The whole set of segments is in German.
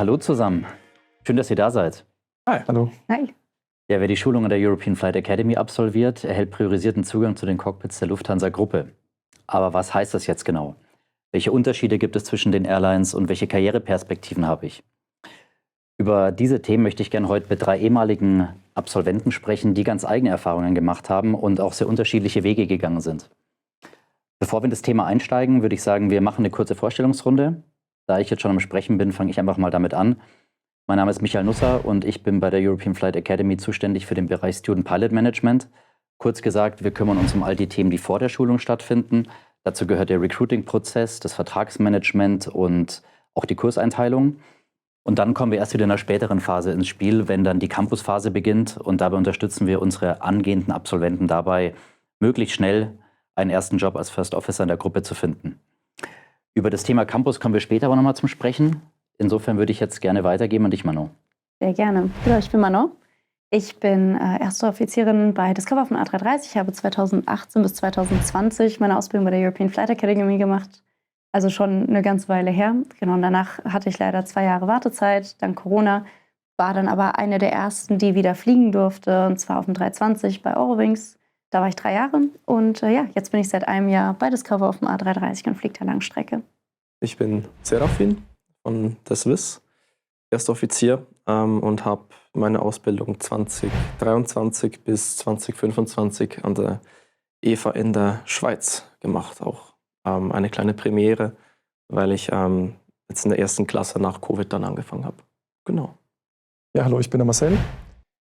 hallo zusammen. Schön, dass ihr da seid. Hi. Hallo. Hi. Ja, wer die Schulung an der European Flight Academy absolviert, erhält priorisierten Zugang zu den Cockpits der Lufthansa-Gruppe. Aber was heißt das jetzt genau? Welche Unterschiede gibt es zwischen den Airlines und welche Karriereperspektiven habe ich? Über diese Themen möchte ich gerne heute mit 3 ehemaligen Absolventen sprechen, die ganz eigene Erfahrungen gemacht haben und auch sehr unterschiedliche Wege gegangen sind. Bevor wir in das Thema einsteigen, würde ich sagen, wir machen eine kurze Vorstellungsrunde. Da ich jetzt schon am Sprechen bin, fange ich einfach mal damit an. Mein Name ist Michael Nusser und ich bin bei der European Flight Academy zuständig für den Bereich Student Pilot Management. Kurz gesagt, wir kümmern uns um all die Themen, die vor der Schulung stattfinden. Dazu gehört der Recruiting-Prozess, das Vertragsmanagement und auch die Kurseinteilung. Und dann kommen wir erst wieder in einer späteren Phase ins Spiel, wenn dann die Campusphase beginnt. Und dabei unterstützen wir unsere angehenden Absolventen dabei, möglichst schnell einen ersten Job als First Officer in der Gruppe zu finden. Über das Thema Campus kommen wir später aber nochmal zum Sprechen. Insofern würde ich jetzt gerne weitergeben an dich, Manon. Sehr gerne. Genau, ich bin Manon. Ich bin erste Offizierin bei Discover von A330. Ich habe 2018 bis 2020 meine Ausbildung bei der European Flight Academy gemacht. Also schon eine ganze Weile her. Genau, und danach hatte ich leider 2 Jahre Wartezeit, dank Corona. War dann aber eine der ersten, die wieder fliegen durfte, und zwar auf dem 320 bei Eurowings. Da war ich 3 Jahre und jetzt bin ich seit einem Jahr bei Discover auf dem A330 und fliege da Langstrecke. Ich bin Serafin von der Swiss, erster Offizier, und habe meine Ausbildung 2023 bis 2025 an der EFA in der Schweiz gemacht. Auch eine kleine Premiere, weil ich jetzt in der ersten Klasse nach Covid dann angefangen habe. Genau. Ja, hallo, ich bin der Marcel.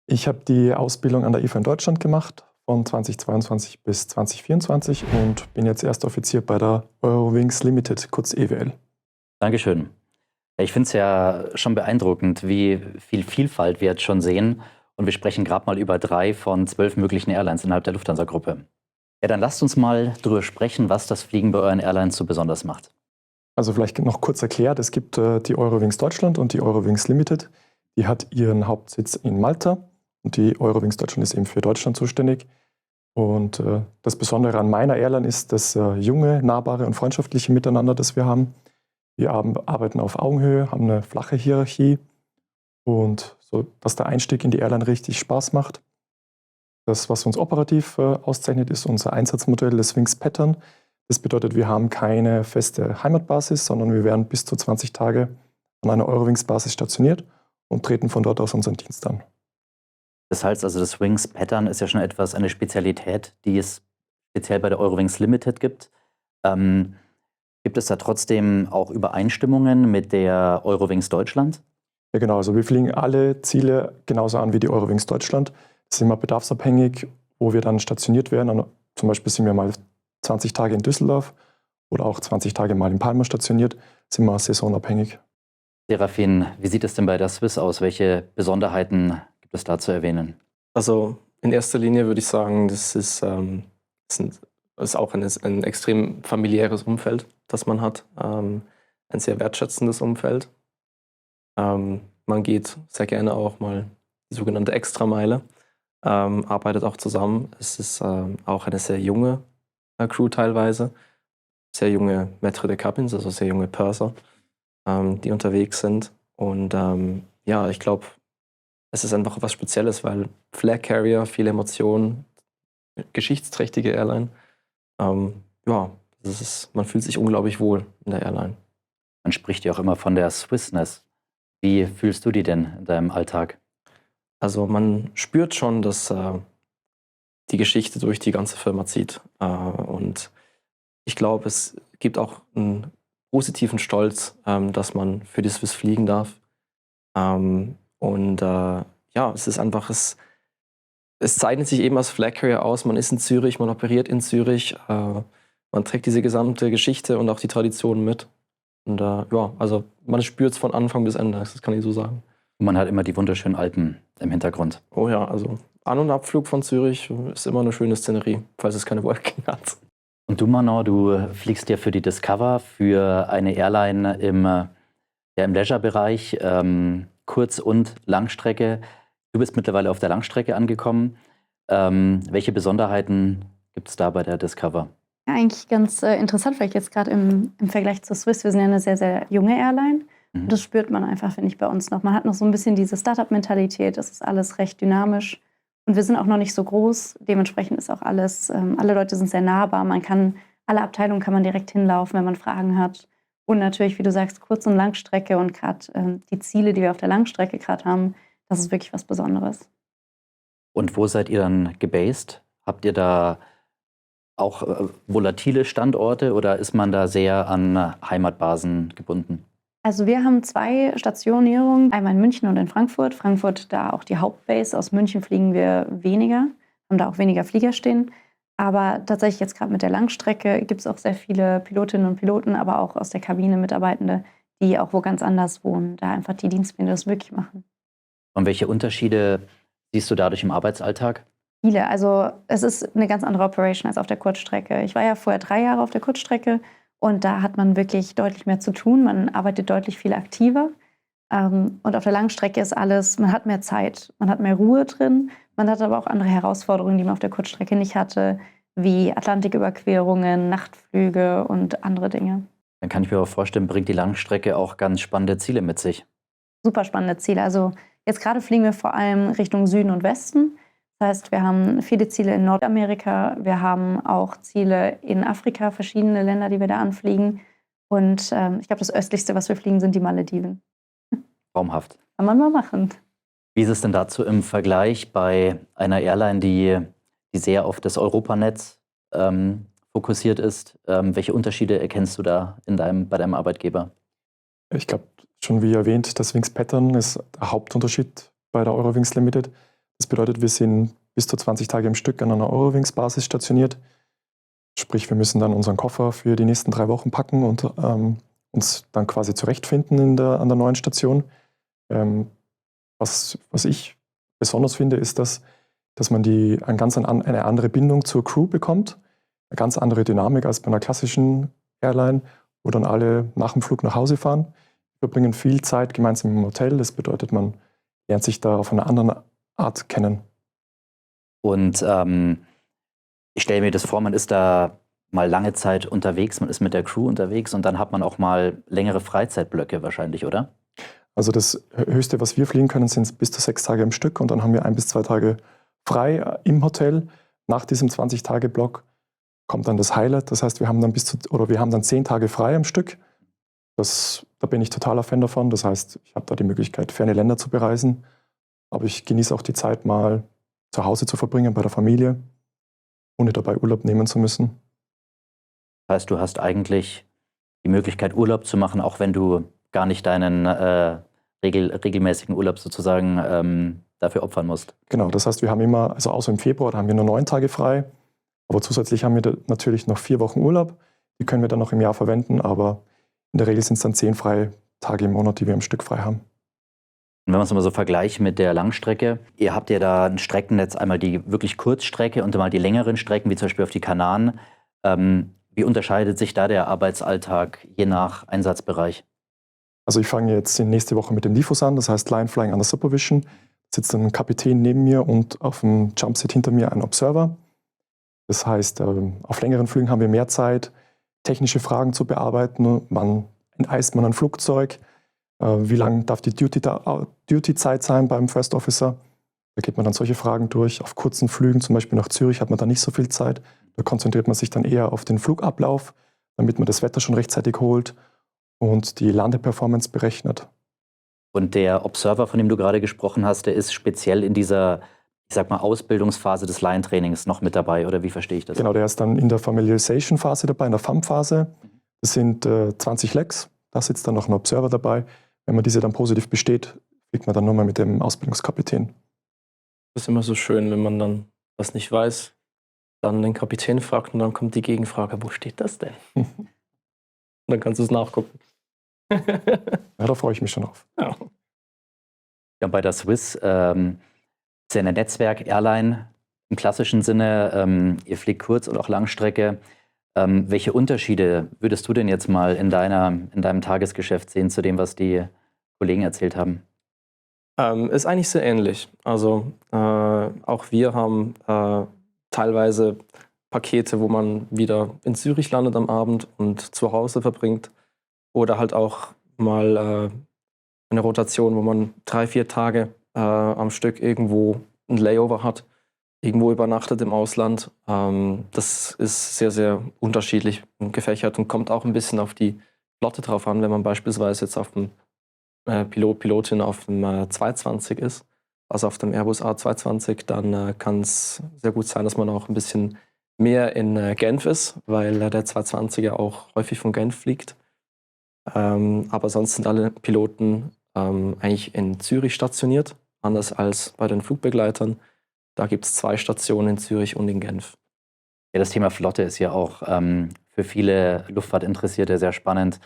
Ich habe die Ausbildung an der EFA in Deutschland gemacht, von 2022 bis 2024 und bin jetzt erster Offizier bei der Eurowings Limited, kurz EWL. Dankeschön. Ich finde es ja schon beeindruckend, wie viel Vielfalt wir jetzt schon sehen. Und wir sprechen gerade mal über 3 von 12 möglichen Airlines innerhalb der Lufthansa-Gruppe. Ja, dann lasst uns mal drüber sprechen, was das Fliegen bei euren Airlines so besonders macht. Also vielleicht noch kurz erklärt, es gibt die Eurowings Deutschland und die Eurowings Limited. Die hat ihren Hauptsitz in Malta und die Eurowings Deutschland ist eben für Deutschland zuständig. Und das Besondere an meiner Airline ist das junge, nahbare und freundschaftliche Miteinander, das wir haben. Wir arbeiten auf Augenhöhe, haben eine flache Hierarchie und so, dass der Einstieg in die Airline richtig Spaß macht. Das, was uns operativ auszeichnet, ist unser Einsatzmodell des Wings Pattern. Das bedeutet, wir haben keine feste Heimatbasis, sondern wir werden bis zu 20 Tage an einer Eurowings-Basis stationiert und treten von dort aus unseren Dienst an. Das heißt also, das Wings Pattern ist ja schon etwas, eine Spezialität, die es speziell bei der Eurowings Limited gibt. Gibt es da trotzdem auch Übereinstimmungen mit der Eurowings Deutschland? Ja, genau. Also wir fliegen alle Ziele genauso an wie die Eurowings Deutschland. Das ist immer bedarfsabhängig, wo wir dann stationiert werden. Und zum Beispiel sind wir mal 20 Tage in Düsseldorf oder auch 20 Tage mal in Palma stationiert. Sind wir saisonabhängig. Serafin, wie sieht es denn bei der Swiss aus? Welche Besonderheiten gibt es da zu erwähnen? Also in erster Linie würde ich sagen, das ist auch ein extrem familiäres Umfeld, das man hat. Ein sehr wertschätzendes Umfeld. Man geht sehr gerne auch mal die sogenannte Extrameile, arbeitet auch zusammen. Es ist auch eine sehr junge Crew teilweise, sehr junge Maître de Cabines, also sehr junge Purser, die unterwegs sind. Und ich glaube, es ist einfach was Spezielles, weil Flag Carrier, viele Emotionen, geschichtsträchtige Airline. Man fühlt sich unglaublich wohl in der Airline. Man spricht ja auch immer von der Swissness. Wie fühlst du die denn in deinem Alltag? Also man spürt schon, dass die Geschichte durch die ganze Firma zieht. Und ich glaube, es gibt auch einen positiven Stolz, dass man für die Swiss fliegen darf. Es ist einfach, es zeichnet sich eben als Flag Carrier aus. Man ist in Zürich, man operiert in Zürich. Man trägt diese gesamte Geschichte und auch die Traditionen mit. Und also man spürt es von Anfang bis Ende, das kann ich so sagen. Und man hat immer die wunderschönen Alpen im Hintergrund. Oh ja, also An- und Abflug von Zürich ist immer eine schöne Szenerie, falls es keine Wolken hat. Und du, Manon, du fliegst ja für die Discover, für eine Airline im Leisure-Bereich, Kurz- und Langstrecke. Du bist mittlerweile auf der Langstrecke angekommen. Welche Besonderheiten gibt es da bei der Discover? Ja, eigentlich ganz interessant, vielleicht jetzt gerade im Vergleich zur Swiss. Wir sind ja eine sehr, sehr junge Airline. Mhm. Das spürt man einfach, finde ich, bei uns noch. Man hat noch so ein bisschen diese Startup-Mentalität. Es ist alles recht dynamisch. Und wir sind auch noch nicht so groß. Dementsprechend ist auch alles, alle Leute sind sehr nahbar. Alle Abteilungen kann man direkt hinlaufen, wenn man Fragen hat. Und natürlich, wie du sagst, Kurz- und Langstrecke und gerade die Ziele, die wir auf der Langstrecke gerade haben, das ist wirklich was Besonderes. Und wo seid ihr dann gebased? Habt ihr da auch volatile Standorte oder ist man da sehr an Heimatbasen gebunden? Also wir haben 2 Stationierungen, einmal in München und in Frankfurt. Frankfurt da auch die Hauptbase. Aus München fliegen wir weniger, haben da auch weniger Flieger stehen. Aber tatsächlich jetzt gerade mit der Langstrecke gibt es auch sehr viele Pilotinnen und Piloten, aber auch aus der Kabine Mitarbeitende, die auch wo ganz anders wohnen, da einfach die Dienstpläne das wirklich machen. Und welche Unterschiede siehst du dadurch im Arbeitsalltag? Viele. Also es ist eine ganz andere Operation als auf der Kurzstrecke. Ich war ja vorher 3 Jahre auf der Kurzstrecke und da hat man wirklich deutlich mehr zu tun. Man arbeitet deutlich viel aktiver. Und auf der Langstrecke ist alles, man hat mehr Zeit, man hat mehr Ruhe drin. Man hat aber auch andere Herausforderungen, die man auf der Kurzstrecke nicht hatte, wie Atlantiküberquerungen, Nachtflüge und andere Dinge. Dann kann ich mir auch vorstellen, bringt die Langstrecke auch ganz spannende Ziele mit sich. Super spannende Ziele. Also jetzt gerade fliegen wir vor allem Richtung Süden und Westen. Das heißt, wir haben viele Ziele in Nordamerika, wir haben auch Ziele in Afrika, verschiedene Länder, die wir da anfliegen. Und ich glaube, das östlichste, was wir fliegen, sind die Malediven. Traumhaft. Kann man mal machen. Wie ist es denn dazu im Vergleich bei einer Airline, die sehr auf das Europanetz fokussiert ist? Welche Unterschiede erkennst du da bei deinem Arbeitgeber? Ich glaube, schon wie erwähnt, das Wings Pattern ist der Hauptunterschied bei der Eurowings Limited. Das bedeutet, wir sind bis zu 20 Tage im Stück an einer Eurowings-Basis stationiert. Sprich, wir müssen dann unseren Koffer für die nächsten 3 Wochen packen und uns dann quasi zurechtfinden an der neuen Station. Was ich besonders finde, ist, dass man eine andere Bindung zur Crew bekommt. Eine ganz andere Dynamik als bei einer klassischen Airline, wo dann alle nach dem Flug nach Hause fahren. Wir verbringen viel Zeit gemeinsam im Hotel. Das bedeutet, man lernt sich da auf einer anderen Art kennen. Und ich stelle mir das vor, man ist da mal lange Zeit unterwegs, man ist mit der Crew unterwegs und dann hat man auch mal längere Freizeitblöcke wahrscheinlich, oder? Also das Höchste, was wir fliegen können, sind bis zu 6 Tage im Stück und dann haben wir 1 bis 2 Tage frei im Hotel. Nach diesem 20-Tage-Block kommt dann das Highlight. Das heißt, wir haben dann 10 Tage frei am Stück. Da bin ich totaler Fan davon. Das heißt, ich habe da die Möglichkeit, ferne Länder zu bereisen. Aber ich genieße auch die Zeit, mal zu Hause zu verbringen, bei der Familie, ohne dabei Urlaub nehmen zu müssen. Das heißt, du hast eigentlich die Möglichkeit, Urlaub zu machen, auch wenn du gar nicht deinen regelmäßigen Urlaub sozusagen dafür opfern musst. Genau, das heißt, wir haben immer, also außer im Februar, da haben wir nur 9 Tage frei. Aber zusätzlich haben wir da natürlich noch 4 Wochen Urlaub. Die können wir dann noch im Jahr verwenden, aber in der Regel sind es dann 10 freie Tage im Monat, die wir am Stück frei haben. Und wenn man es mal so vergleicht mit der Langstrecke, ihr habt ja da ein Streckennetz, einmal die wirklich Kurzstrecke und mal die längeren Strecken, wie zum Beispiel auf die Kanaren. Wie unterscheidet sich da der Arbeitsalltag je nach Einsatzbereich? Also ich fange jetzt nächste Woche mit dem LIFOS an, das heißt Line Flying Under Supervision. Da sitzt ein Kapitän neben mir und auf dem Jumpseat hinter mir ein Observer. Das heißt, auf längeren Flügen haben wir mehr Zeit, technische Fragen zu bearbeiten. Wann enteist man ein Flugzeug? Wie lang darf die Duty-Zeit sein beim First Officer? Da geht man dann solche Fragen durch. Auf kurzen Flügen, zum Beispiel nach Zürich, hat man da nicht so viel Zeit. Da konzentriert man sich dann eher auf den Flugablauf, damit man das Wetter schon rechtzeitig holt und die Landeperformance berechnet. Und der Observer, von dem du gerade gesprochen hast, der ist speziell in dieser, ich sag mal, Ausbildungsphase des Line-Trainings noch mit dabei, oder wie verstehe ich das? Genau, der ist dann in der Familiarization-Phase dabei, in der FAM-Phase. Das sind 20 Legs, da sitzt dann noch ein Observer dabei. Wenn man diese dann positiv besteht, fliegt man dann nochmal mit dem Ausbildungskapitän. Das ist immer so schön, wenn man dann was nicht weiß, dann den Kapitän fragt und dann kommt die Gegenfrage, wo steht das denn? Und dann kannst du es nachgucken. Ja, da freue ich mich schon drauf. Ja. Ja, bei der Swiss ist ja eine Netzwerk-Airline im klassischen Sinne. Ihr fliegt Kurz- und auch Langstrecke. Welche Unterschiede würdest du denn jetzt mal in deinem Tagesgeschäft sehen zu dem, was die Kollegen erzählt haben? Ist eigentlich sehr ähnlich. Also auch wir haben teilweise Pakete, wo man wieder in Zürich landet am Abend und zu Hause verbringt. Oder halt auch mal eine Rotation, wo man 3-4 Tage am Stück irgendwo ein Layover hat, irgendwo übernachtet im Ausland. Das ist sehr, sehr unterschiedlich gefächert und kommt auch ein bisschen auf die Flotte drauf an, wenn man beispielsweise jetzt auf dem Pilotin auf dem 220 ist, also auf dem Airbus A220, dann kann es sehr gut sein, dass man auch ein bisschen mehr in Genf ist, weil der 220 ja auch häufig von Genf fliegt. Aber sonst sind alle Piloten eigentlich in Zürich stationiert, anders als bei den Flugbegleitern. Da gibt es 2 Stationen in Zürich und in Genf. Ja, das Thema Flotte ist ja auch für viele Luftfahrtinteressierte sehr spannend.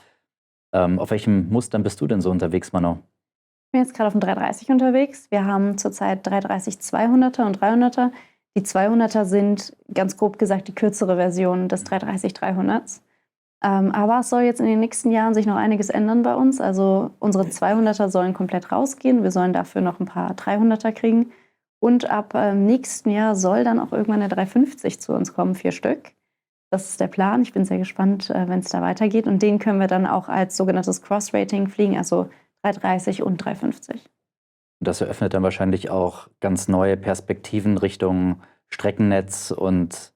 Auf welchem Mustern bist du denn so unterwegs, Manon? Ich bin jetzt gerade auf dem 330 unterwegs. Wir haben zurzeit 330-200er und 300er. Die 200er sind ganz grob gesagt die kürzere Version des 330-300s. Aber es soll jetzt in den nächsten Jahren sich noch einiges ändern bei uns. Also unsere 200er sollen komplett rausgehen. Wir sollen dafür noch ein paar 300er kriegen. Und ab nächsten Jahr soll dann auch irgendwann der 350 zu uns kommen, 4 Stück. Das ist der Plan. Ich bin sehr gespannt, wenn es da weitergeht. Und den können wir dann auch als sogenanntes Cross-Rating fliegen, also 330 und 350. Und das eröffnet dann wahrscheinlich auch ganz neue Perspektiven Richtung Streckennetz und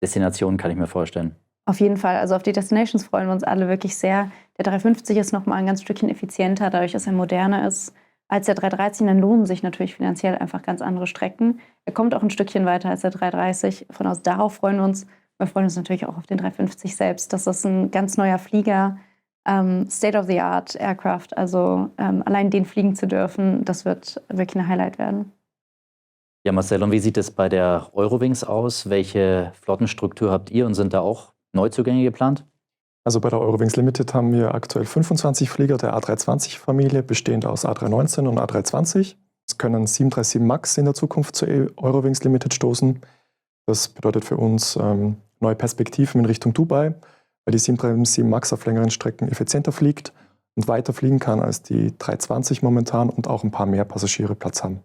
Destinationen, kann ich mir vorstellen. Auf jeden Fall. Also auf die Destinations freuen wir uns alle wirklich sehr. Der 350 ist noch mal ein ganz Stückchen effizienter, dadurch, dass er moderner ist als der 330. Dann lohnen sich natürlich finanziell einfach ganz andere Strecken. Er kommt auch ein Stückchen weiter als der 330. Von aus darauf freuen wir uns. Wir freuen uns natürlich auch auf den 350 selbst. Das ist ein ganz neuer Flieger, State-of-the-Art Aircraft. Also allein den fliegen zu dürfen, das wird wirklich ein Highlight werden. Ja, Marcel, und wie sieht es bei der Eurowings aus? Welche Flottenstruktur habt ihr und sind da auch Neuzugänge geplant? Also bei der Eurowings Limited haben wir aktuell 25 Flieger der A320-Familie, bestehend aus A319 und A320. Es können 737 MAX in der Zukunft zur Eurowings Limited stoßen. Das bedeutet für uns neue Perspektiven in Richtung Dubai, weil die 737 MAX auf längeren Strecken effizienter fliegt und weiter fliegen kann als die 320 momentan und auch ein paar mehr Passagiere Platz haben.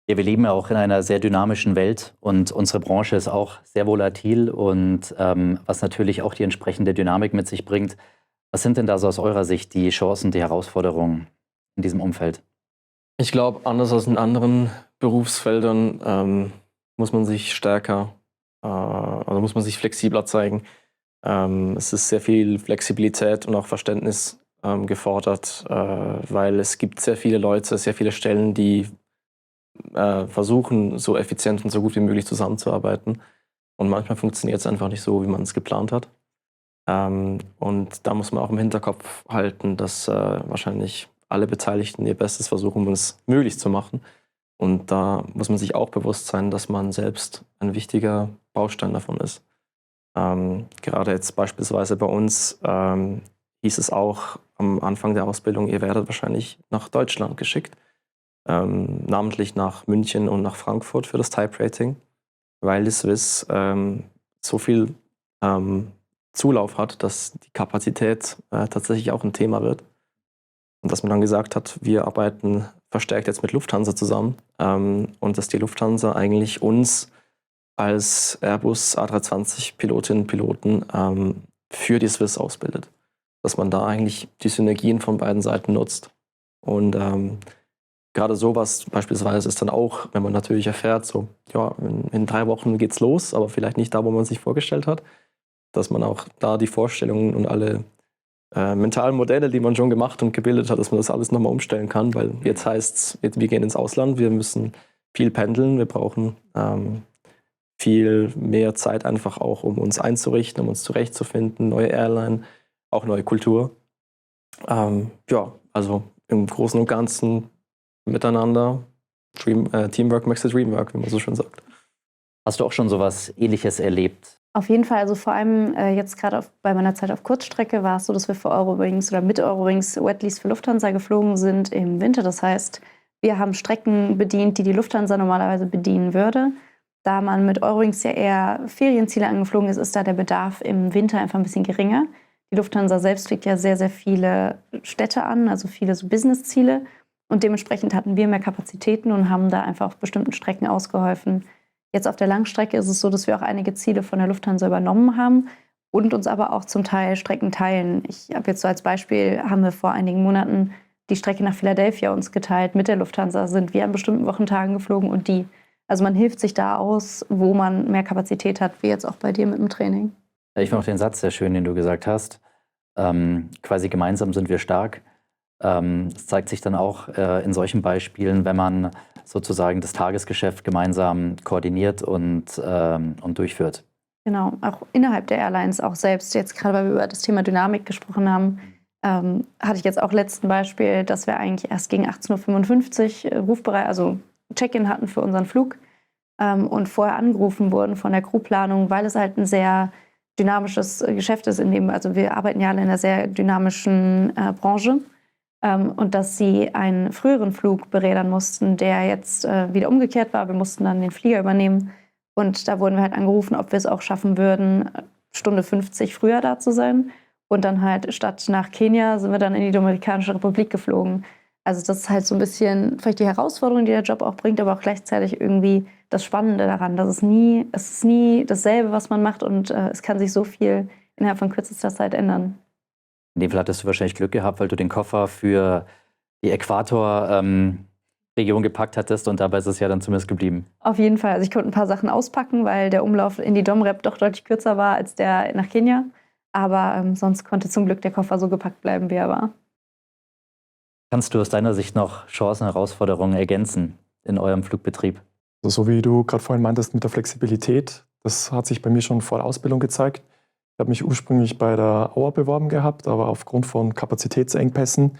Ja, wir leben ja auch in einer sehr dynamischen Welt und unsere Branche ist auch sehr volatil und was natürlich auch die entsprechende Dynamik mit sich bringt. Was sind denn da so aus eurer Sicht die Chancen, die Herausforderungen in diesem Umfeld? Ich glaube, anders als in anderen Berufsfeldern muss man sich stärker, also muss man sich flexibler zeigen. Es ist sehr viel Flexibilität und auch Verständnis gefordert, weil es gibt sehr viele Leute, sehr viele Stellen, die versuchen, so effizient und so gut wie möglich zusammenzuarbeiten. Und manchmal funktioniert es einfach nicht so, wie man es geplant hat. Und da muss man auch im Hinterkopf halten, dass wahrscheinlich alle Beteiligten ihr Bestes versuchen, um es möglich zu machen. Und da muss man sich auch bewusst sein, dass man selbst ein wichtiger Baustein davon ist. Gerade jetzt beispielsweise bei uns hieß es auch am Anfang der Ausbildung, ihr werdet wahrscheinlich nach Deutschland geschickt. Namentlich nach München und nach Frankfurt für das Type-Rating, weil die Swiss so viel Zulauf hat, dass die Kapazität tatsächlich auch ein Thema wird. Und dass man dann gesagt hat, wir arbeiten verstärkt jetzt mit Lufthansa zusammen und dass die Lufthansa eigentlich uns als Airbus A320 Pilotinnen und Piloten für die Swiss ausbildet. Dass man da eigentlich die Synergien von beiden Seiten nutzt. Und gerade sowas beispielsweise ist dann auch, wenn man natürlich erfährt, so, ja, in 3 Wochen geht's los, aber vielleicht nicht da, wo man sich vorgestellt hat, dass man auch da die Vorstellungen und alle mentalen Modelle, die man schon gemacht und gebildet hat, dass man das alles nochmal umstellen kann, weil jetzt heißt es, wir gehen ins Ausland, wir müssen viel pendeln, wir brauchen viel mehr Zeit einfach auch, um uns einzurichten, um uns zurechtzufinden, neue Airline, auch neue Kultur. Ja, also im Großen und Ganzen miteinander. Teamwork makes the dream work, wie man so schön sagt. Hast du auch schon sowas Ähnliches erlebt? Auf jeden Fall, also vor allem jetzt gerade bei meiner Zeit auf Kurzstrecke war es so, dass wir für Eurowings oder mit Eurowings Wetlease für Lufthansa geflogen sind im Winter. Das heißt, wir haben Strecken bedient, die die Lufthansa normalerweise bedienen würde. Da man mit Eurowings ja eher Ferienziele angeflogen ist, ist da der Bedarf im Winter einfach ein bisschen geringer. Die Lufthansa selbst fliegt ja sehr, sehr viele Städte an, also viele so Business-Ziele. Und dementsprechend hatten wir mehr Kapazitäten und haben da einfach auf bestimmten Strecken ausgeholfen. Jetzt auf der Langstrecke ist es so, dass wir auch einige Ziele von der Lufthansa übernommen haben. und uns aber auch zum Teil Strecken teilen. Ich habe jetzt so als Beispiel, haben wir vor einigen Monaten die Strecke nach Philadelphia uns geteilt. Mit der Lufthansa sind wir an bestimmten Wochentagen geflogen und die. Also man hilft sich da aus, wo man mehr Kapazität hat, wie jetzt auch bei dir mit dem Training. Ich finde auch den Satz sehr schön, den du gesagt hast. Quasi gemeinsam sind wir stark. Es zeigt sich dann auch in solchen Beispielen, wenn man sozusagen das Tagesgeschäft gemeinsam koordiniert und durchführt. Genau, auch innerhalb der Airlines, auch selbst jetzt gerade, weil wir über das Thema Dynamik gesprochen haben, hatte ich jetzt auch letzten Beispiel, dass wir eigentlich erst gegen 18.55 Uhr rufbereit, also Check-in hatten für unseren Flug und vorher angerufen wurden von der Crewplanung, weil es halt ein sehr dynamisches Geschäft ist, also wir arbeiten ja alle in einer sehr dynamischen Branche und dass sie einen früheren Flug berädern mussten, der jetzt wieder umgekehrt war. Wir mussten dann den Flieger übernehmen und da wurden wir halt angerufen, ob wir es auch schaffen würden, Stunde 50 früher da zu sein. Und dann halt statt nach Kenia sind wir dann in die Dominikanische Republik geflogen. Also das ist halt so ein bisschen vielleicht die Herausforderung, die der Job auch bringt, aber auch gleichzeitig irgendwie das Spannende daran. Es ist nie dasselbe, was man macht und es kann sich so viel innerhalb von kürzester Zeit ändern. In dem Fall hattest du wahrscheinlich Glück gehabt, weil du den Koffer für die Äquatorregion gepackt hattest und dabei ist es ja dann zumindest geblieben. Auf jeden Fall. Also ich konnte ein paar Sachen auspacken, weil der Umlauf in die Domrep doch deutlich kürzer war als der nach Kenia. Aber sonst konnte zum Glück der Koffer so gepackt bleiben, wie er war. Kannst du aus deiner Sicht noch Chancen, Herausforderungen ergänzen in eurem Flugbetrieb? Also so wie du gerade vorhin meintest mit der Flexibilität, das hat sich bei mir schon vor der Ausbildung gezeigt. Ich habe mich ursprünglich bei der Auer beworben gehabt, aber aufgrund von Kapazitätsengpässen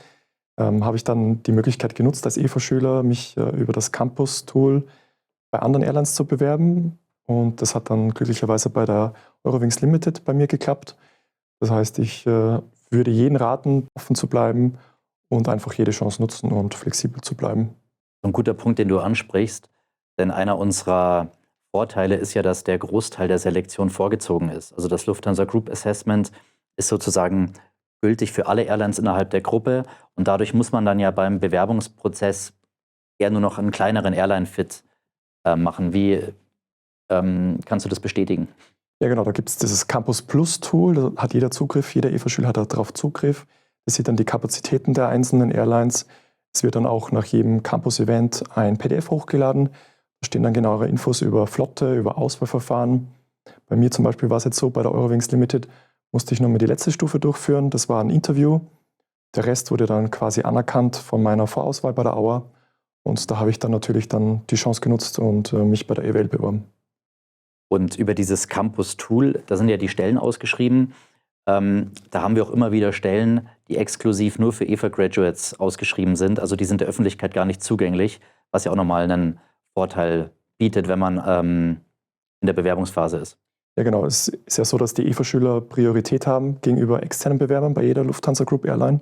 habe ich dann die Möglichkeit genutzt, als EVA-Schüler mich über das Campus-Tool bei anderen Airlines zu bewerben. Und das hat dann glücklicherweise bei der Eurowings Limited bei mir geklappt. Das heißt, ich würde jeden raten, offen zu bleiben und einfach jede Chance nutzen und flexibel zu bleiben. Ein guter Punkt, den du ansprichst, denn einer unserer Vorteile ist ja, dass der Großteil der Selektion vorgezogen ist. Also das Lufthansa Group Assessment ist sozusagen gültig für alle Airlines innerhalb der Gruppe und dadurch muss man dann ja beim Bewerbungsprozess eher nur noch einen kleineren Airline-Fit machen. Wie kannst du das bestätigen? Ja genau, da gibt es dieses Campus Plus Tool, da hat jeder Zugriff, jeder EVA-Schüler hat darauf Zugriff. Das sieht dann die Kapazitäten der einzelnen Airlines. Es wird dann auch nach jedem Campus-Event ein PDF hochgeladen. Da stehen dann genauere Infos über Flotte, über Auswahlverfahren. Bei mir zum Beispiel war es jetzt so, bei der Eurowings Limited musste ich nochmal die letzte Stufe durchführen. Das war ein Interview. Der Rest wurde dann quasi anerkannt von meiner Vorauswahl bei der Auer. Und da habe ich dann natürlich die Chance genutzt und mich bei der EWL beworben. Und über dieses Campus-Tool, da sind ja die Stellen ausgeschrieben. Da haben wir auch immer wieder Stellen, die exklusiv nur für EVA-Graduates ausgeschrieben sind. Also die sind der Öffentlichkeit gar nicht zugänglich, was ja auch nochmal einen Vorteil bietet, wenn man in der Bewerbungsphase ist. Ja genau, es ist ja so, dass die EVA-Schüler Priorität haben gegenüber externen Bewerbern bei jeder Lufthansa Group Airline.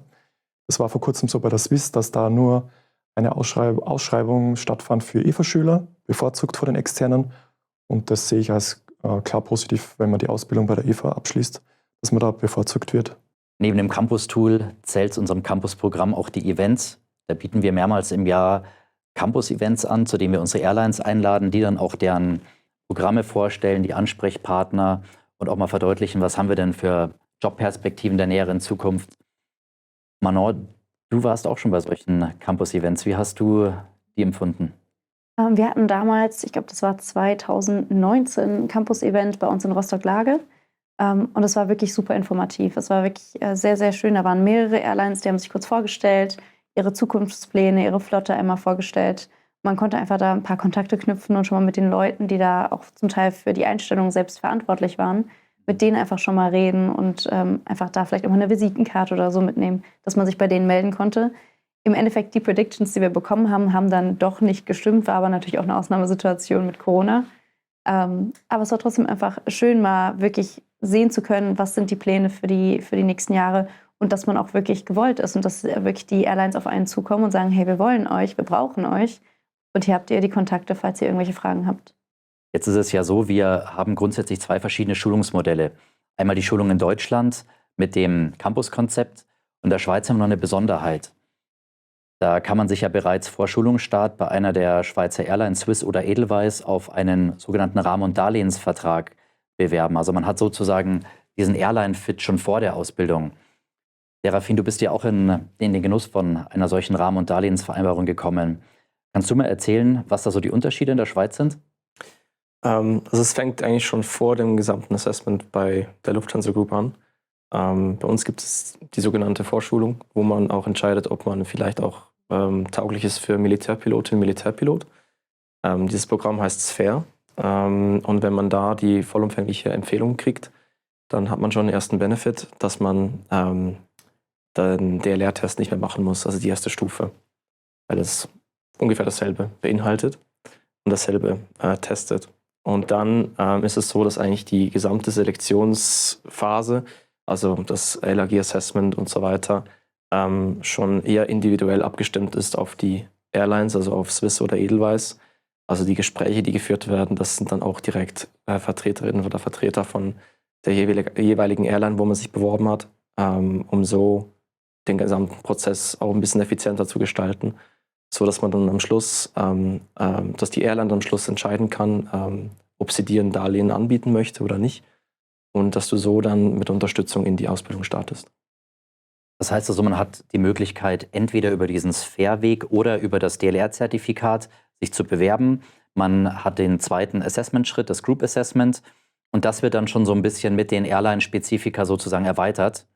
Es war vor kurzem so bei der Swiss, dass da nur eine Ausschreibung stattfand für EVA-Schüler, bevorzugt vor den externen. Und das sehe ich als klar positiv, wenn man die Ausbildung bei der EVA abschließt, dass man da bevorzugt wird. Neben dem Campus-Tool zählt zu unserem Campus-Programm auch die Events. Da bieten wir mehrmals im Jahr Campus-Events an, zu denen wir unsere Airlines einladen, die dann auch deren Programme vorstellen, die Ansprechpartner und auch mal verdeutlichen, was haben wir denn für Jobperspektiven der näheren Zukunft. Manon, du warst auch schon bei solchen Campus-Events. Wie hast du die empfunden? Wir hatten damals, ich glaube, das war 2019, ein Campus-Event bei uns in Rostock-Lage. Und es war wirklich super informativ. Es war wirklich sehr, sehr schön. Da waren mehrere Airlines, die haben sich kurz vorgestellt, ihre Zukunftspläne, ihre Flotte einmal vorgestellt. Man konnte einfach da ein paar Kontakte knüpfen und schon mal mit den Leuten, die da auch zum Teil für die Einstellung selbst verantwortlich waren, mit denen einfach schon mal reden und einfach da vielleicht auch mal eine Visitenkarte oder so mitnehmen, dass man sich bei denen melden konnte. Im Endeffekt, die Predictions, die wir bekommen haben, haben dann doch nicht gestimmt, war aber natürlich auch eine Ausnahmesituation mit Corona. Aber es war trotzdem einfach schön, mal wirklich sehen zu können, was sind die Pläne für die nächsten Jahre und dass man auch wirklich gewollt ist und dass wirklich die Airlines auf einen zukommen und sagen, hey, wir wollen euch, wir brauchen euch und hier habt ihr die Kontakte, falls ihr irgendwelche Fragen habt. Jetzt ist es ja so, wir haben grundsätzlich zwei verschiedene Schulungsmodelle. Einmal die Schulung in Deutschland mit dem Campus-Konzept und in der Schweiz haben wir noch eine Besonderheit. Da kann man sich ja bereits vor Schulungsstart bei einer der Schweizer Airlines, Swiss oder Edelweiss, auf einen sogenannten Rahmen- und Darlehensvertrag bewerben. Also man hat sozusagen diesen Airline-Fit schon vor der Ausbildung. Serafin, du bist ja auch in den Genuss von einer solchen Rahmen- und Darlehensvereinbarung gekommen. Kannst du mal erzählen, was da so die Unterschiede in der Schweiz sind? Also es fängt eigentlich schon vor dem gesamten Assessment bei der Lufthansa Group an. Bei uns gibt es die sogenannte Vorschulung, wo man auch entscheidet, ob man vielleicht auch tauglich ist für Militärpilotin, Militärpilot. Dieses Programm heißt Sphere. Und wenn man da die vollumfängliche Empfehlung kriegt, dann hat man schon den ersten Benefit, dass man den DLR-Test nicht mehr machen muss, also die erste Stufe, weil es ungefähr dasselbe beinhaltet und dasselbe testet. Und dann ist es so, dass eigentlich die gesamte Selektionsphase, also das LAG-Assessment und so weiter, schon eher individuell abgestimmt ist auf die Airlines, also auf Swiss oder Edelweiss. Also die Gespräche, die geführt werden, das sind dann auch direkt Vertreterinnen oder Vertreter von der jeweiligen Airline, wo man sich beworben hat, um so den gesamten Prozess auch ein bisschen effizienter zu gestalten, so dass man dann am Schluss, dass die Airline dann am Schluss entscheiden kann, ob sie dir ein Darlehen anbieten möchte oder nicht, und dass du so dann mit Unterstützung in die Ausbildung startest. Das heißt also, man hat die Möglichkeit, entweder über diesen Sphere-Weg oder über das DLR-Zertifikat sich zu bewerben. Man hat den zweiten Assessment-Schritt, das Group Assessment, und das wird dann schon so ein bisschen mit den Airline-Spezifika sozusagen erweitert.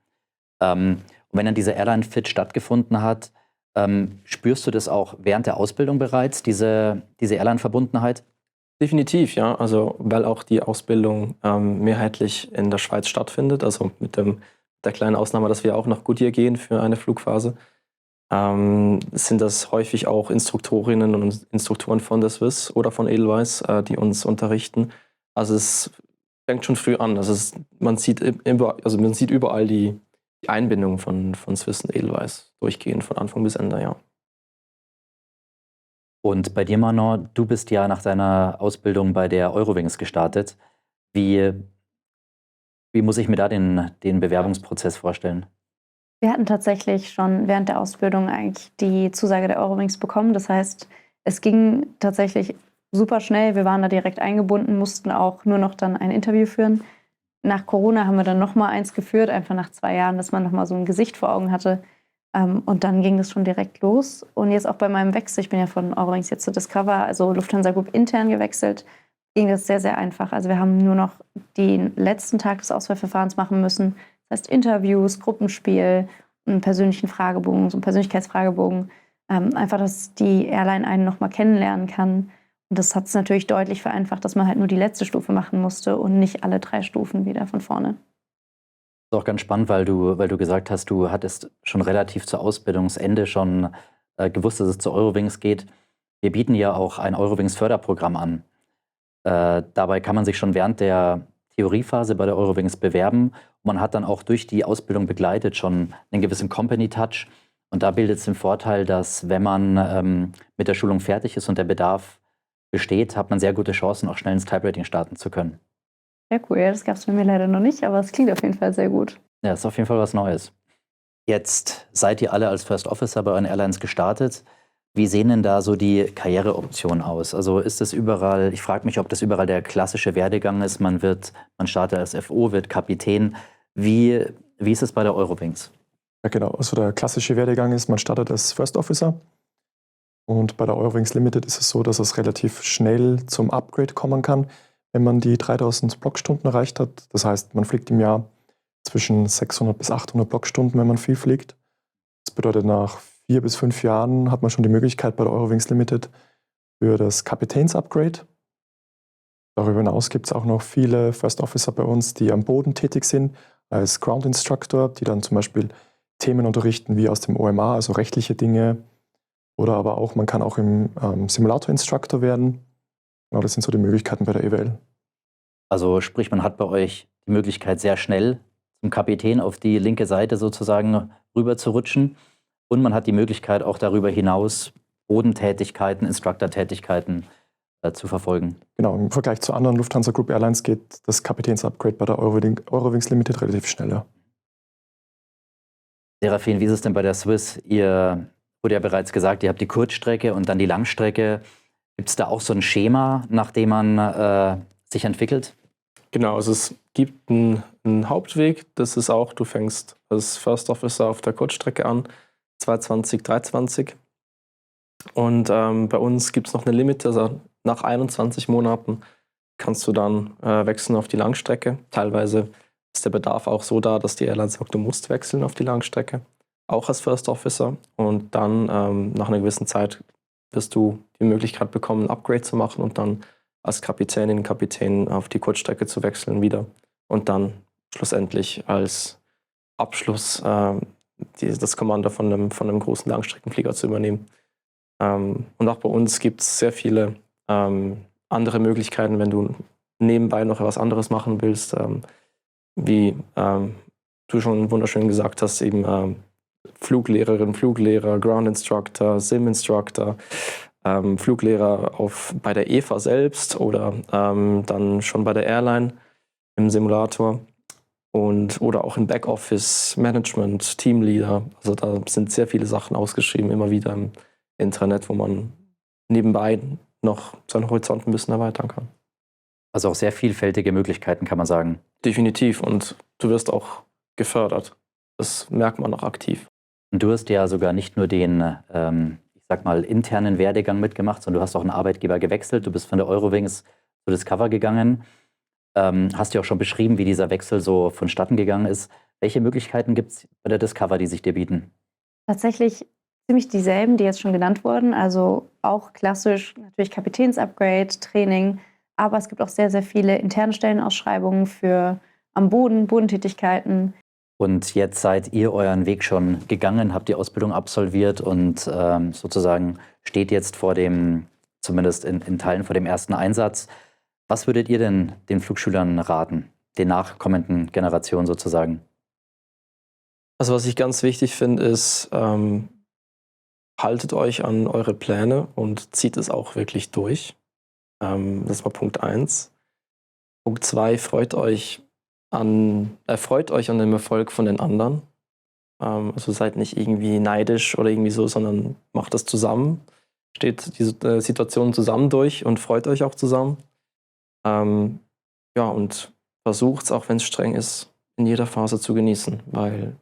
Und wenn dann dieser Airline-Fit stattgefunden hat, spürst du das auch während der Ausbildung bereits, diese Airline-Verbundenheit? Definitiv, ja. Also weil auch die Ausbildung mehrheitlich in der Schweiz stattfindet, also mit der kleinen Ausnahme, dass wir auch nach Goodyear gehen für eine Flugphase, sind das häufig auch Instruktorinnen und Instruktoren von der Swiss oder von Edelweiss, die uns unterrichten. Also es fängt schon früh an. Also man sieht überall die Einbindung von Swiss und Edelweiss durchgehend von Anfang bis Ende, ja. Und bei dir, Manon, du bist ja nach deiner Ausbildung bei der Eurowings gestartet. Wie muss ich mir da den Bewerbungsprozess vorstellen? Wir hatten tatsächlich schon während der Ausbildung eigentlich die Zusage der Eurowings bekommen. Das heißt, es ging tatsächlich super schnell. Wir waren da direkt eingebunden, mussten auch nur noch dann ein Interview führen. Nach Corona haben wir dann nochmal eins geführt, einfach nach 2 Jahren, dass man nochmal so ein Gesicht vor Augen hatte. Und dann ging das schon direkt los. Und jetzt auch bei meinem Wechsel, ich bin ja von Eurowings jetzt zu Discover, also Lufthansa Group intern gewechselt, ging das sehr, sehr einfach. Also wir haben nur noch den letzten Tag des Auswahlverfahrens machen müssen. Das heißt Interviews, Gruppenspiel, einen persönlichen Fragebogen, so einen Persönlichkeitsfragebogen. Einfach, dass die Airline einen nochmal kennenlernen kann. Und das hat es natürlich deutlich vereinfacht, dass man halt nur die letzte Stufe machen musste und nicht alle 3 Stufen wieder von vorne. Das ist auch ganz spannend, weil du gesagt hast, du hattest schon relativ zu Ausbildungsende schon gewusst, dass es zu Eurowings geht. Wir bieten ja auch ein Eurowings-Förderprogramm an. Dabei kann man sich schon während der Theoriephase bei der Eurowings bewerben. Man hat dann auch durch die Ausbildung begleitet schon einen gewissen Company-Touch. Und da bildet es den Vorteil, dass wenn man mit der Schulung fertig ist und der Bedarf besteht, hat man sehr gute Chancen, auch schnell ins Type-Rating starten zu können. Sehr cool, ja, das gab es bei mir leider noch nicht, aber es klingt auf jeden Fall sehr gut. Ja, ist auf jeden Fall was Neues. Jetzt seid ihr alle als First Officer bei euren Airlines gestartet. Wie sehen denn da so die Karriereoptionen aus? Also ist das überall, ich frage mich, ob das überall der klassische Werdegang ist. Man startet als FO, wird Kapitän. Wie ist es bei der Eurowings? Ja, genau. Also der klassische Werdegang ist, man startet als First Officer. Und bei der Eurowings Limited ist es so, dass es relativ schnell zum Upgrade kommen kann, wenn man die 3000 Blockstunden erreicht hat. Das heißt, man fliegt im Jahr zwischen 600 bis 800 Blockstunden, wenn man viel fliegt. Das bedeutet, nach 4 bis 5 Jahren hat man schon die Möglichkeit bei der Eurowings Limited für das Kapitäns-Upgrade. Darüber hinaus gibt es auch noch viele First Officer bei uns, die am Boden tätig sind, als Ground Instructor, die dann zum Beispiel Themen unterrichten wie aus dem OMA, also rechtliche Dinge. Oder aber auch, man kann auch im Simulator-Instructor werden. Genau, das sind so die Möglichkeiten bei der EWL. Also sprich, man hat bei euch die Möglichkeit, sehr schnell zum Kapitän auf die linke Seite sozusagen rüber zu rutschen. Und man hat die Möglichkeit, auch darüber hinaus Bodentätigkeiten, Instructor-Tätigkeiten zu verfolgen. Genau, im Vergleich zu anderen Lufthansa Group Airlines geht das Kapitäns-Upgrade bei der Eurowings Limited relativ schneller. Serafin, wie ist es denn bei der Swiss? Ihr wurde ja bereits gesagt, ihr habt die Kurzstrecke und dann die Langstrecke. Gibt es da auch so ein Schema, nach dem man sich entwickelt? Genau, also es gibt einen Hauptweg, das ist auch, du fängst als First Officer auf der Kurzstrecke an, 220, 320. Und bei uns gibt es noch eine Limite, also nach 21 Monaten kannst du dann wechseln auf die Langstrecke. Teilweise ist der Bedarf auch so da, dass die Airline sagt, du musst wechseln auf die Langstrecke, auch als First Officer. Und dann nach einer gewissen Zeit wirst du die Möglichkeit bekommen, ein Upgrade zu machen und dann als Kapitän auf die Kurzstrecke zu wechseln wieder. Und dann schlussendlich als Abschluss das Kommando von einem großen Langstreckenflieger zu übernehmen. Und auch bei uns gibt es sehr viele andere Möglichkeiten, wenn du nebenbei noch etwas anderes machen willst, wie du schon wunderschön gesagt hast, eben Fluglehrerin, Fluglehrer, Ground Instructor, Sim Instructor, Fluglehrer bei der EFA selbst oder dann schon bei der Airline im Simulator oder auch im Backoffice, Management, Teamleader. Also da sind sehr viele Sachen ausgeschrieben, immer wieder im Intranet, wo man nebenbei noch seinen Horizont ein bisschen erweitern kann. Also auch sehr vielfältige Möglichkeiten, kann man sagen. Definitiv. Und du wirst auch gefördert. Das merkt man auch aktiv. Und du hast ja sogar nicht nur den, ich sag mal, internen Werdegang mitgemacht, sondern du hast auch einen Arbeitgeber gewechselt. Du bist von der Eurowings zu Discover gegangen. Hast ja auch schon beschrieben, wie dieser Wechsel so vonstatten gegangen ist. Welche Möglichkeiten gibt es bei der Discover, die sich dir bieten? Tatsächlich ziemlich dieselben, die jetzt schon genannt wurden. Also auch klassisch natürlich Kapitänsupgrade, Training. Aber es gibt auch sehr, sehr viele interne Stellenausschreibungen für am Boden, Bodentätigkeiten. Und jetzt seid ihr euren Weg schon gegangen, habt die Ausbildung absolviert und sozusagen steht jetzt vor dem, zumindest in Teilen vor dem ersten Einsatz. Was würdet ihr denn den Flugschülern raten, den nachkommenden Generationen sozusagen? Also was ich ganz wichtig finde, ist, haltet euch an eure Pläne und zieht es auch wirklich durch. Das war Punkt 1. Punkt 2, erfreut euch an dem Erfolg von den anderen. Also seid nicht irgendwie neidisch oder irgendwie so, sondern macht das zusammen. Steht die Situation zusammen durch und freut euch auch zusammen. Ja, und versucht es, auch wenn es streng ist, in jeder Phase zu genießen, weil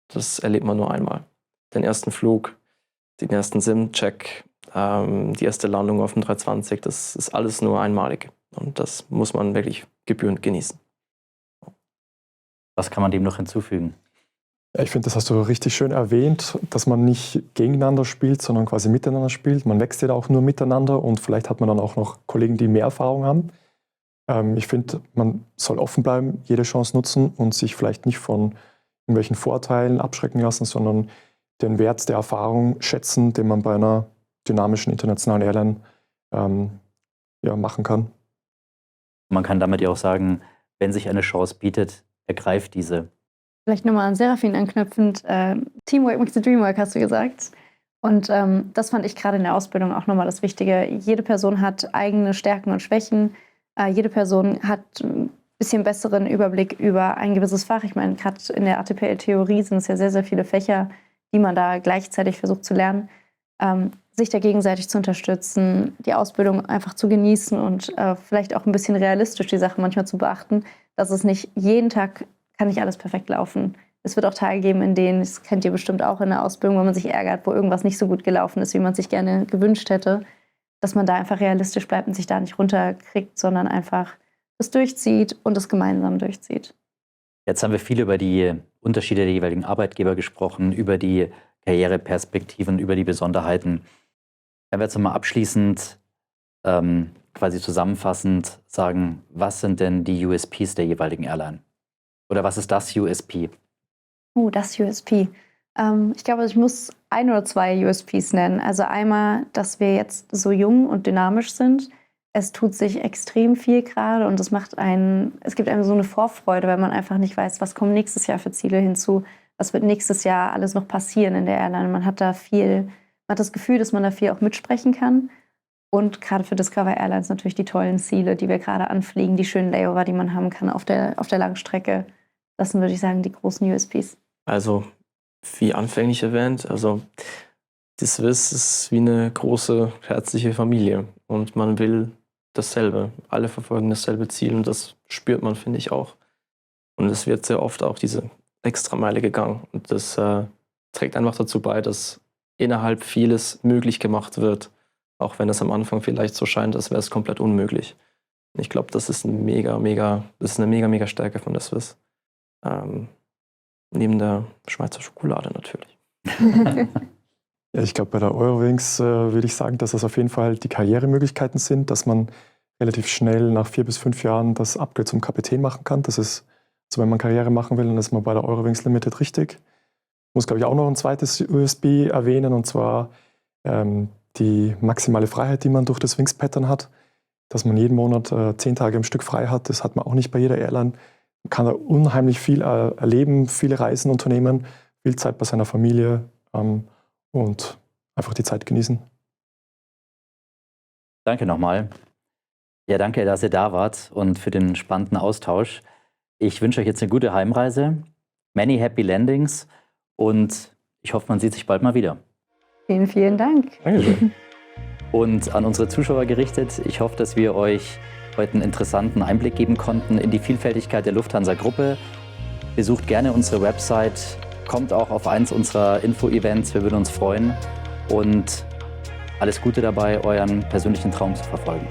das erlebt man nur einmal. Den ersten Flug, den ersten Sim-Check, die erste Landung auf dem 320, das ist alles nur einmalig. Und das muss man wirklich gebührend genießen. Was kann man dem noch hinzufügen? Ja, ich finde, das hast du richtig schön erwähnt, dass man nicht gegeneinander spielt, sondern quasi miteinander spielt. Man wächst ja auch nur miteinander und vielleicht hat man dann auch noch Kollegen, die mehr Erfahrung haben. Ich finde, man soll offen bleiben, jede Chance nutzen und sich vielleicht nicht von irgendwelchen Vorteilen abschrecken lassen, sondern den Wert der Erfahrung schätzen, den man bei einer dynamischen internationalen Airline machen kann. Man kann damit ja auch sagen, wenn sich eine Chance bietet, ergreift diese. Vielleicht nochmal an Serafin anknüpfend, Teamwork makes the dream work, hast du gesagt. Und das fand ich gerade in der Ausbildung auch nochmal das Wichtige. Jede Person hat eigene Stärken und Schwächen. Jede Person hat ein bisschen besseren Überblick über ein gewisses Fach. Ich meine, gerade in der ATPL-Theorie sind es ja sehr, sehr viele Fächer, die man da gleichzeitig versucht zu lernen. Sich da gegenseitig zu unterstützen, die Ausbildung einfach zu genießen und vielleicht auch ein bisschen realistisch die Sache manchmal zu beachten, dass es nicht jeden Tag kann nicht alles perfekt laufen. Es wird auch Tage geben, in denen, das kennt ihr bestimmt auch in der Ausbildung, wo man sich ärgert, wo irgendwas nicht so gut gelaufen ist, wie man sich gerne gewünscht hätte, dass man da einfach realistisch bleibt und sich da nicht runterkriegt, sondern einfach das durchzieht und das gemeinsam durchzieht. Jetzt haben wir viel über die Unterschiede der jeweiligen Arbeitgeber gesprochen, über die Karriereperspektiven, über die Besonderheiten. Wenn wir jetzt mal abschließend quasi zusammenfassend sagen, was sind denn die USPs der jeweiligen Airline? Oder was ist das USP? Oh, das USP. Ich glaube, ich muss 1 oder 2 USPs nennen. Also einmal, dass wir jetzt so jung und dynamisch sind. Es tut sich extrem viel gerade und es gibt einem so eine Vorfreude, weil man einfach nicht weiß, was kommt nächstes Jahr für Ziele hinzu, was wird nächstes Jahr alles noch passieren in der Airline. Man hat das Gefühl, dass man da viel auch mitsprechen kann. Und gerade für Discover Airlines natürlich die tollen Ziele, die wir gerade anfliegen, die schönen Layover, die man haben kann auf der Langstrecke. Das sind, würde ich sagen, die großen USPs. Also, wie anfänglich erwähnt, also die Swiss ist wie eine große, herzliche Familie. Und man will dasselbe. Alle verfolgen dasselbe Ziel und das spürt man, finde ich, auch. Und es wird sehr oft auch diese Extrameile gegangen. Und das trägt einfach dazu bei, dass innerhalb vieles möglich gemacht wird, auch wenn es am Anfang vielleicht so scheint, als wäre es komplett unmöglich. Und ich glaube, das ist eine mega Stärke von der Swiss. Neben der Schweizer Schokolade natürlich. Ja, ich glaube, bei der Eurowings würde ich sagen, dass das auf jeden Fall die Karrieremöglichkeiten sind, dass man relativ schnell nach 4 bis 5 Jahren das Upgrade zum Kapitän machen kann. Das ist, also wenn man Karriere machen will, dann ist man bei der Eurowings Limited richtig. Ich muss, glaube ich, auch noch ein zweites USB erwähnen, und zwar die maximale Freiheit, die man durch das Wings-Pattern hat, dass man jeden Monat 10 Tage am Stück frei hat. Das hat man auch nicht bei jeder Airline. Man kann da unheimlich viel erleben, viele Reisen unternehmen, viel Zeit bei seiner Familie und einfach die Zeit genießen. Danke nochmal. Ja, danke, dass ihr da wart und für den spannenden Austausch. Ich wünsche euch jetzt eine gute Heimreise, many happy landings und ich hoffe, man sieht sich bald mal wieder. Vielen, vielen Dank. Dankeschön. Und an unsere Zuschauer gerichtet, ich hoffe, dass wir euch heute einen interessanten Einblick geben konnten in die Vielfältigkeit der Lufthansa-Gruppe. Besucht gerne unsere Website, kommt auch auf eins unserer Info-Events, wir würden uns freuen. Und alles Gute dabei, euren persönlichen Traum zu verfolgen.